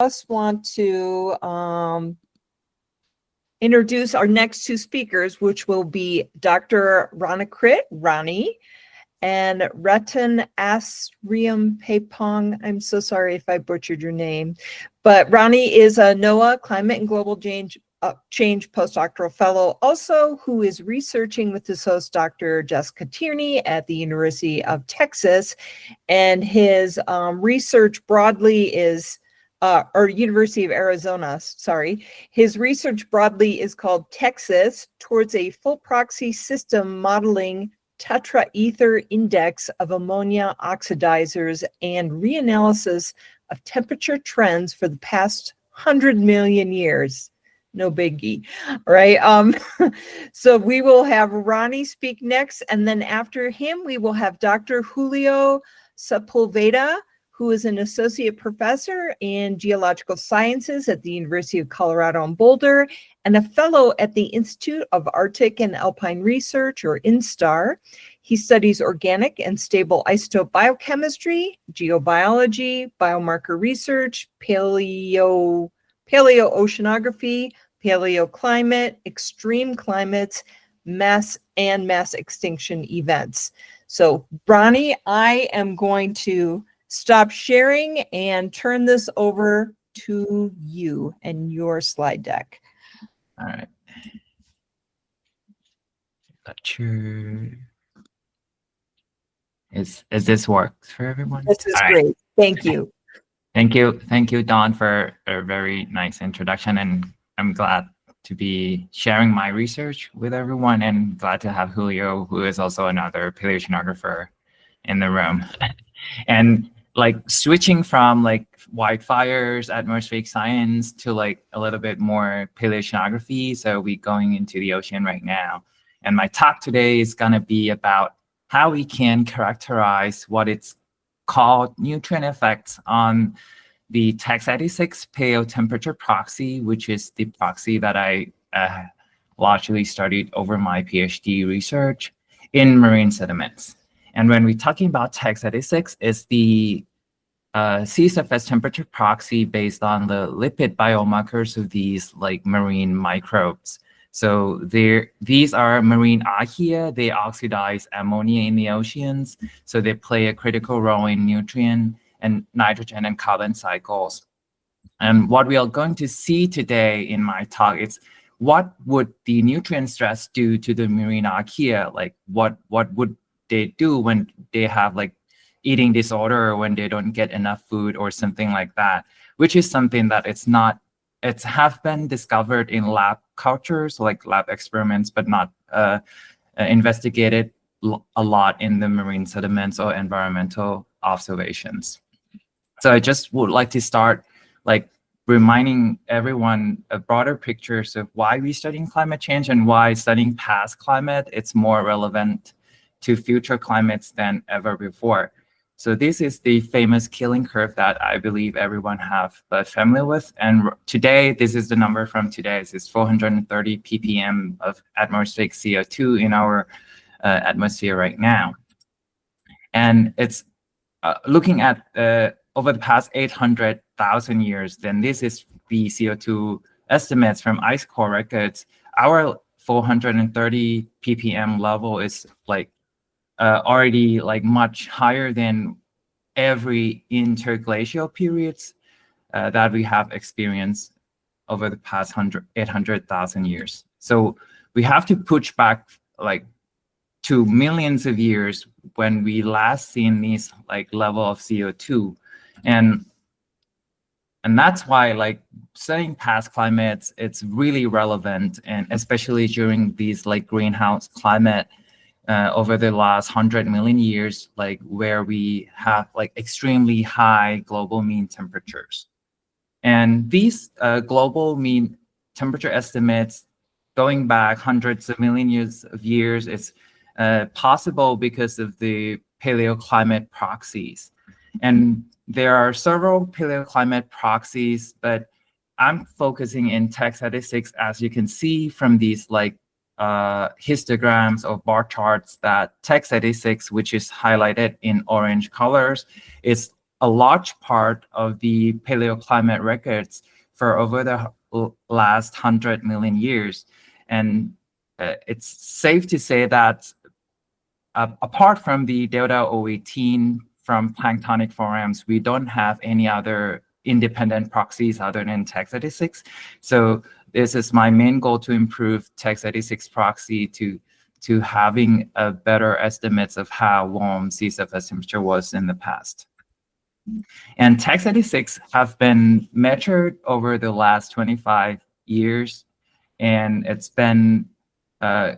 just want to introduce our next two speakers, which will be Dr. Rani and Ratan Asriampepong. I'm so sorry if I butchered your name, but Rani is a NOAA Climate and Global Change postdoctoral fellow, also who is researching with his host, Dr. Jessica Tierney at the University of Texas, and his research broadly is or University of Arizona, sorry. His research broadly is called Texas Towards a Full Proxy System Modeling Tetraether Index of Ammonia Oxidizers and Reanalysis of Temperature Trends for the Past 100 million years. No biggie, right? So we will have Rani speak next, and then after him, we will have Dr. Julio Sepulveda, who is an associate professor in geological sciences at the University of Colorado in Boulder and a fellow at the Institute of Arctic and Alpine Research, or INSTAR. He studies organic and stable isotope biochemistry, geobiology, biomarker research, paleoceanography, paleoclimate, extreme climates, mass extinction events. So, Rani, I am going to stop sharing and turn this over to you and your slide deck. All right. Lecture. Is this works for everyone? This is great. Thank you. Thank you, Dawn, for a very nice introduction, and I'm glad to be sharing my research with everyone, and glad to have Julio, who is also another paleoceanographer, in the room. And like switching from like wildfires, atmospheric science to like a little bit more paleoceanography. So we're going into the ocean right now. And my talk today is gonna be about how we can characterize what it's called nutrient effects on the TEX86 paleo-temperature proxy, which is the proxy that I largely studied over my PhD research in marine sediments. And when we're talking about TEX86, it's the sea surface temperature proxy based on the lipid biomarkers of these like marine microbes. So these are marine archaea. They oxidize ammonia in the oceans. So they play a critical role in nutrient and nitrogen and carbon cycles. And what we are going to see today in my talk is what would the nutrient stress do to the marine archaea? Like what would they do when they have like eating disorder or when they don't get enough food or something like that, which is something that it's have been discovered in lab cultures, like lab experiments, but not investigated a lot in the marine sediments or environmental observations. So I just would like to start like reminding everyone a broader pictures of why we're studying climate change and why studying past climate, it's more relevant to future climates than ever before. So this is the famous killing curve that I believe everyone have familiar with. And today, this is the number from today. This is 430 ppm of atmospheric CO2 in our atmosphere right now. And it's looking at over the past 800,000 years, then this is the CO2 estimates from ice core records. Our 430 ppm level is like already like much higher than every interglacial periods that we have experienced over the past 800,000 years. So we have to push back like to millions of years when we last seen these like level of CO2. And that's why like studying past climates, it's really relevant, and especially during these like greenhouse climate over the last 100 million years, like where we have like extremely high global mean temperatures. And these global mean temperature estimates going back hundreds of millions of years is possible because of the paleoclimate proxies. And there are several paleoclimate proxies, but I'm focusing in TEX86, as you can see from these like histograms or bar charts, that TEX86, which is highlighted in orange colors, is a large part of the paleoclimate records for over the last 100 million years. And it's safe to say that apart from the Delta O18 from planktonic forams, we don't have any other independent proxies other than TEX86. So this is my main goal, to improve TEX86 proxy to having a better estimates of how warm sea surface temperature was in the past. And TEX86 have been measured over the last 25 years, and it's been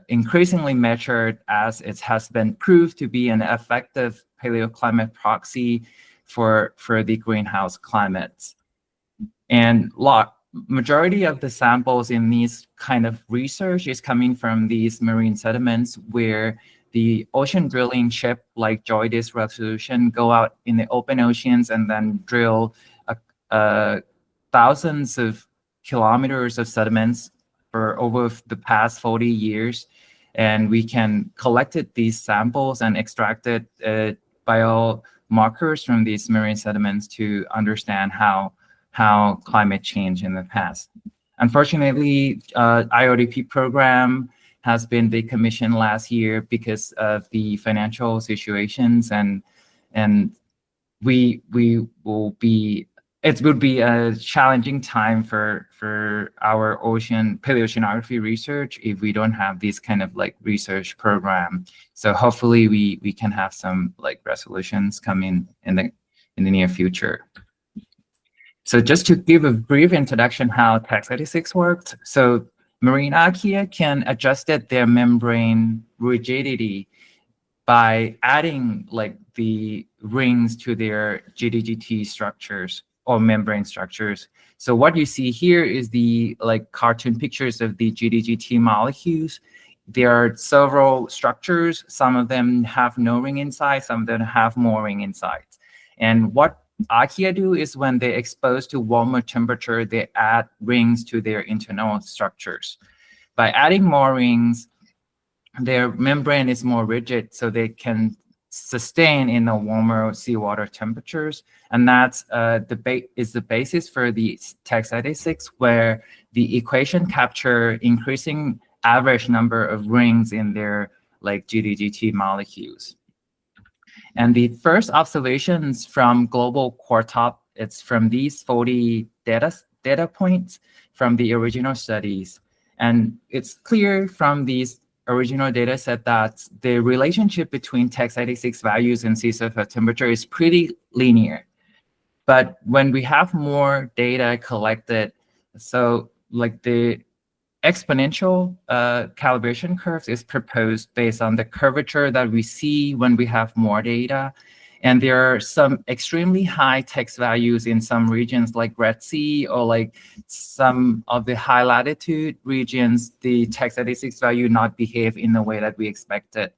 increasingly measured as it has been proved to be an effective paleoclimate proxy for the greenhouse climates. And majority of the samples in these kind of research is coming from these marine sediments, where the ocean drilling ship like JOIDES Resolution go out in the open oceans and then drill thousands of kilometers of sediments for over the past 40 years. And we can collected these samples and extracted biomarkers from these marine sediments to understand how climate changed in the past. Unfortunately, IODP program has been decommissioned last year because of the financial situations, and it would be a challenging time for our paleoceanography research if we don't have this kind of like research program. So hopefully we can have some like resolutions coming in the near future. So just to give a brief introduction how TEX86 works. So marine archaea can adjust their membrane rigidity by adding like the rings to their GDGT structures or membrane structures. So what you see here is the like cartoon pictures of the GDGT molecules. There are several structures. Some of them have no ring inside, some of them have more ring inside. And what archaea do is when they're exposed to warmer temperature, they add rings to their internal structures. By adding more rings, their membrane is more rigid, so they can sustain in the warmer seawater temperatures. And that's the basis for the TEX86, where the equation capture increasing average number of rings in their like GDGT molecules. And the first observations from global quartop, it's from these 40 data points from the original studies. And it's clear from these original data set that the relationship between TEX86 values and sea surface temperature is pretty linear. But when we have more data collected, so like the exponential calibration curves is proposed based on the curvature that we see when we have more data. And there are some extremely high TEX values in some regions like Red Sea, or like some of the high latitude regions, the TEX86 value not behave in the way that we expected.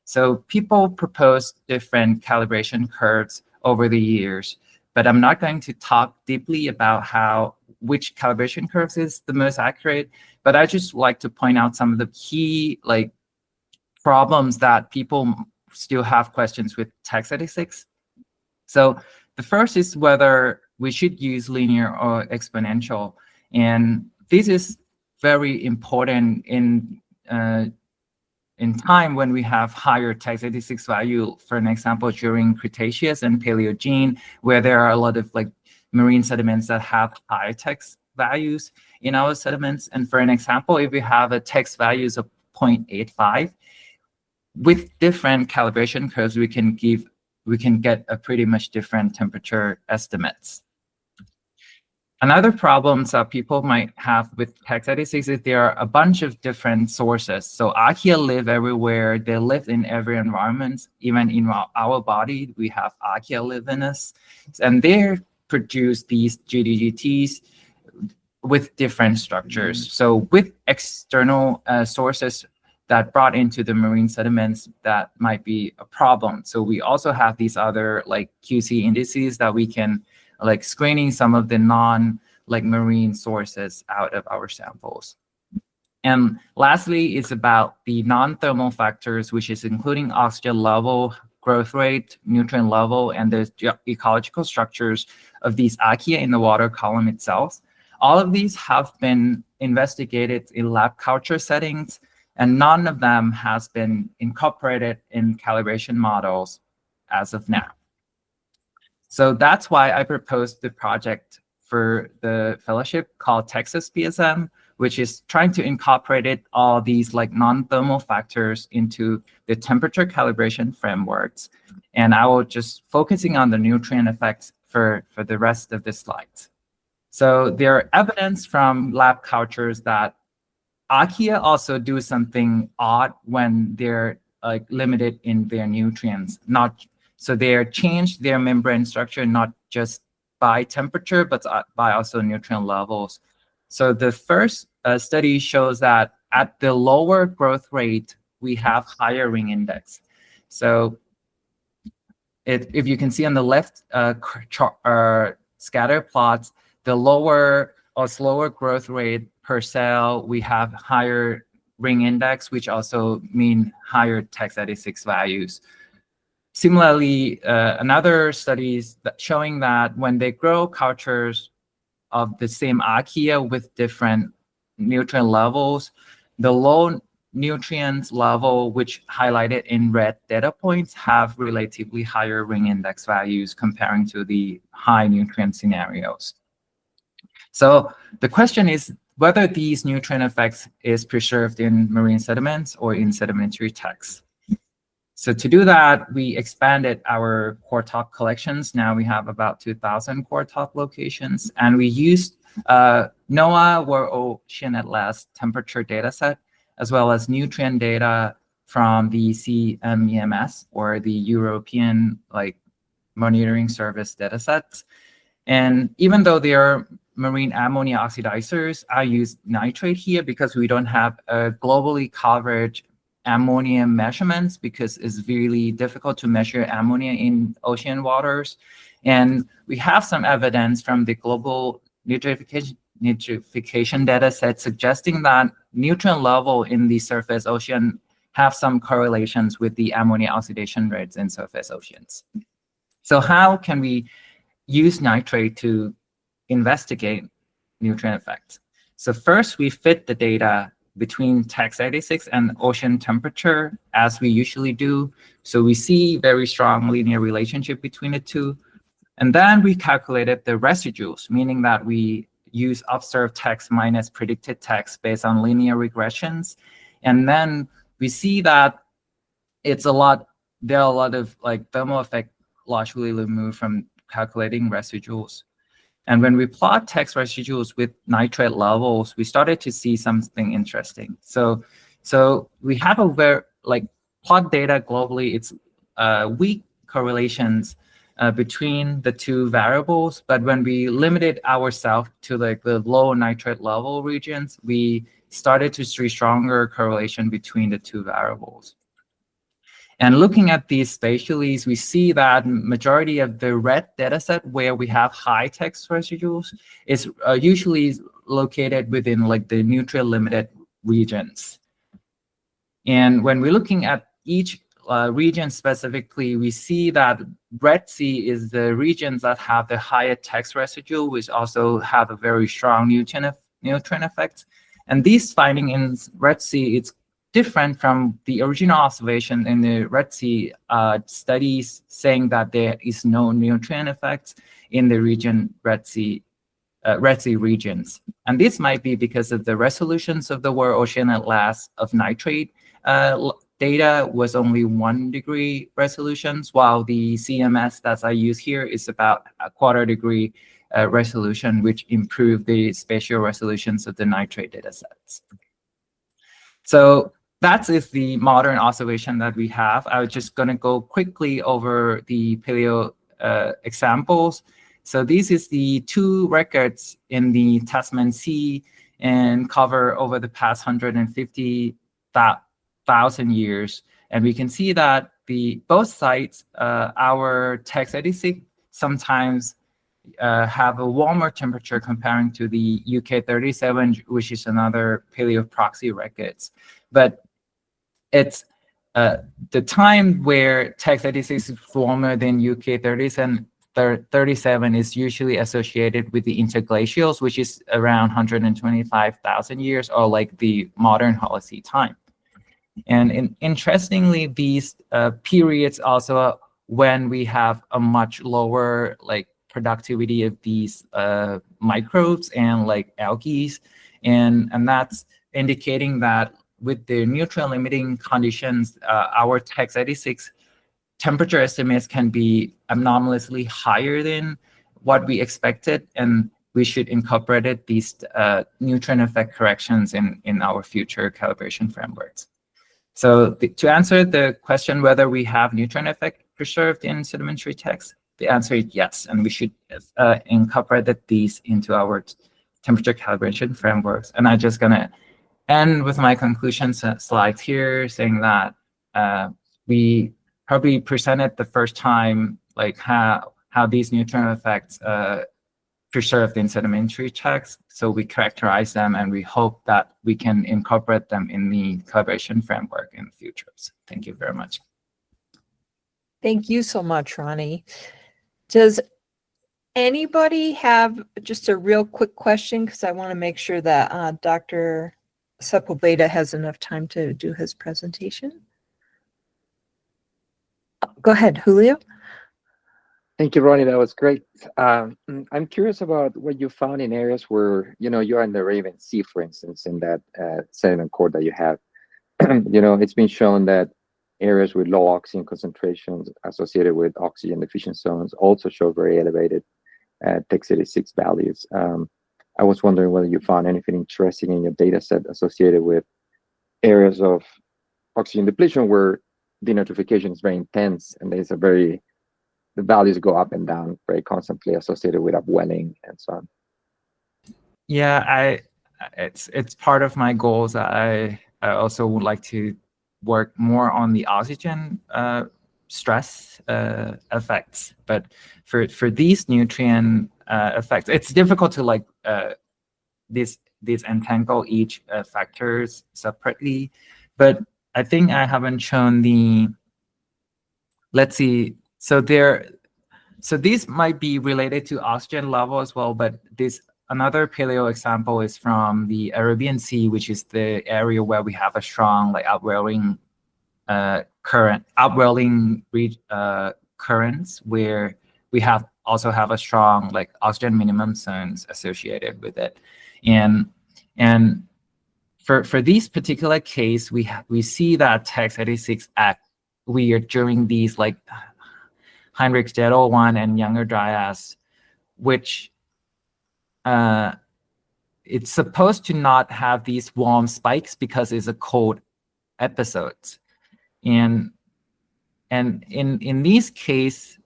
So people propose different calibration curves over the years, but I'm not going to talk deeply about which calibration curves is the most accurate, but I just like to point out some of the key like problems that people still have questions with TEX86. So the first is whether we should use linear or exponential. And this is very important in time when we have higher TEX86 value, for an example, during Cretaceous and Paleogene, where there are a lot of like marine sediments that have high TEX values in our sediments. And for an example, if we have a TEX values of 0.85, with different calibration curves, we can get a pretty much different temperature estimates. Another problem that people might have with TEX86 is there are a bunch of different sources. So archaea live everywhere. They live in every environment. Even in our body, we have archaea live in us. And they produce these GDGTs with different structures. So with external sources that brought into the marine sediments, that might be a problem. So we also have these other like QC indices that we can like screening some of the marine sources out of our samples. And lastly, it's about the non-thermal factors, which is including oxygen level, growth rate, nutrient level, and the ecological structures of these archaea in the water column itself. All of these have been investigated in lab culture settings, and none of them has been incorporated in calibration models as of now. So that's why I proposed the project for the fellowship called Texas PSM, which is trying to incorporate all these like non-thermal factors into the temperature calibration frameworks. And I will just focusing on the nutrient effects for the rest of the slides. So there are evidence from lab cultures that archaea also do something odd when they're like limited in their nutrients. So they change their membrane structure not just by temperature, but by also nutrient levels. So the first study shows that at the lower growth rate, we have higher ring index. So if you can see on the left scatter plots, the lower or slower growth rate per cell, we have higher ring index, which also mean higher TAX86 values. Similarly, another studies showing that when they grow cultures of the same archaea with different nutrient levels, the low nutrients level, which highlighted in red data points, have relatively higher ring index values comparing to the high nutrient scenarios. So the question is whether these nutrient effects is preserved in marine sediments or in sedimentary texts. So to do that, we expanded our core top collections. Now we have about 2,000 core top locations, and we used NOAA World Ocean Atlas temperature data set, as well as nutrient data from the CMEMS, or the European monitoring service data sets. And even though they are marine ammonia oxidizers, I use nitrate here because we don't have a globally covered ammonia measurements, because it's really difficult to measure ammonia in ocean waters. And we have some evidence from the global nitrification data set suggesting that nutrient level in the surface ocean have some correlations with the ammonia oxidation rates in surface oceans. So how can we use nitrate to investigate nutrient effects? So first, we fit the data between TAX86 and ocean temperature, as we usually do. So we see very strong linear relationship between the two. And then we calculated the residuals, meaning that we use observed TAX minus predicted TAX based on linear regressions. And then we see that there are a lot of thermal effect largely removed from calculating residuals. And when we plot TAX residuals with nitrate levels, we started to see something interesting. So we have a very plot data globally. It's weak correlations between the two variables. But when we limited ourselves to the low nitrate level regions, we started to see stronger correlation between the two variables. And looking at these spatially, we see that majority of the red data set where we have high TAX residuals is usually located within the nutrient limited regions. And when we're looking at each region specifically, we see that Red Sea is the regions that have the higher TAX residue, which also have a very strong nutrient effect. And these findings in Red Sea, it's different from the original observation in the Red Sea studies saying that there is no nutrient effects in the Red Sea regions. And this might be because of the resolutions of the World Ocean Atlas of nitrate data was only 1 degree resolutions, while the CMS that I use here is about a 1/4 degree resolution, which improved the spatial resolutions of the nitrate data sets. So that is the modern observation that we have. I was just going to go quickly over the paleo examples. So this is the 2 records in the Tasman Sea and cover over the past 150,000 years. And we can see that both sites, our TAX86 sometimes have a warmer temperature comparing to the UK37, which is another paleo proxy records. But it's the time where Tex86 is warmer than UK 37 is usually associated with the interglacials, which is around 125,000 years, or like the modern Holocene time. And interestingly, these periods also when we have a much lower like productivity of these microbes and like algae, and that's indicating that with the nutrient limiting conditions, our Tex86 temperature estimates can be anomalously higher than what we expected, and we should incorporate these nutrient effect corrections in our future calibration frameworks. So to answer the question whether we have nutrient effect preserved in sedimentary text, the answer is yes, and we should incorporate these into our temperature calibration frameworks. And I'm just gonna end with my conclusion slides here, saying that we probably presented the first time like how these nutrient effects preserved in sedimentary text. So we characterize them, and we hope that we can incorporate them in the calibration framework in the future. So thank you very much. Thank you so much, Ronnie. Does anybody have just a real quick question? Because I want to make sure that Dr. Sepulveda has enough time to do his presentation. Go ahead, Julio. Thank you, Ronnie. That was great. I'm curious about what you found in areas where, you're in the Raven Sea, for instance, in that sediment core that you have. It's been shown that areas with low oxygen concentrations associated with oxygen deficient zones also show very elevated Tex86 values. I was wondering whether you found anything interesting in your data set associated with areas of oxygen depletion where denitrification is very intense, and there's the values go up and down very constantly associated with upwelling and so on. Yeah, it's part of my goals. I also would like to work more on the oxygen stress effects, but for these nutrient effects, it's difficult to like these entangle each factors separately. But I think I haven't shown the. Let's see. So these might be related to oxygen level as well, but another paleo example is from the Arabian Sea, which is the area where we have a strong like outwelling currents, where we also have a strong like oxygen minimum zones associated with it, and for these particular case, we see that Tex86 act weird during these like Heinrichs Zettel 1 and Younger Dryas, which it's supposed to not have these warm spikes because it's a cold episodes. And in these case,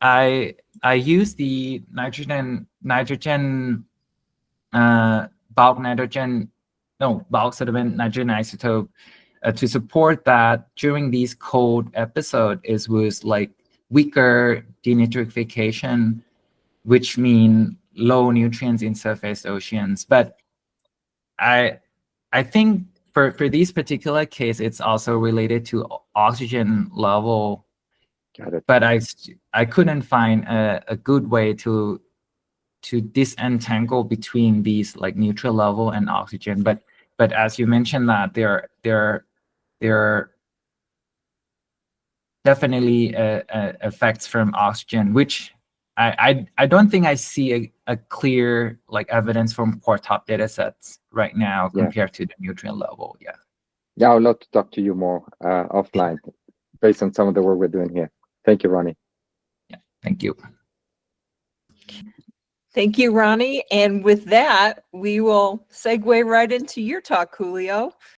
I use the bulk sediment nitrogen isotope to support that during these cold episodes it was like weaker denitrification, which mean low nutrients in surface oceans. But I think for this particular case, it's also related to oxygen level. Got it. But I couldn't find a good way to disentangle between these like neutral level and oxygen. But as you mentioned that there are definitely effects from oxygen, which I don't think I see a clear like evidence from core top data sets right now compared to the nutrient level. Yeah, I would love to talk to you more offline based on some of the work we're doing here. Thank you, Ronnie. Yeah, thank you. Thank you, Ronnie. And with that, we will segue right into your talk, Julio.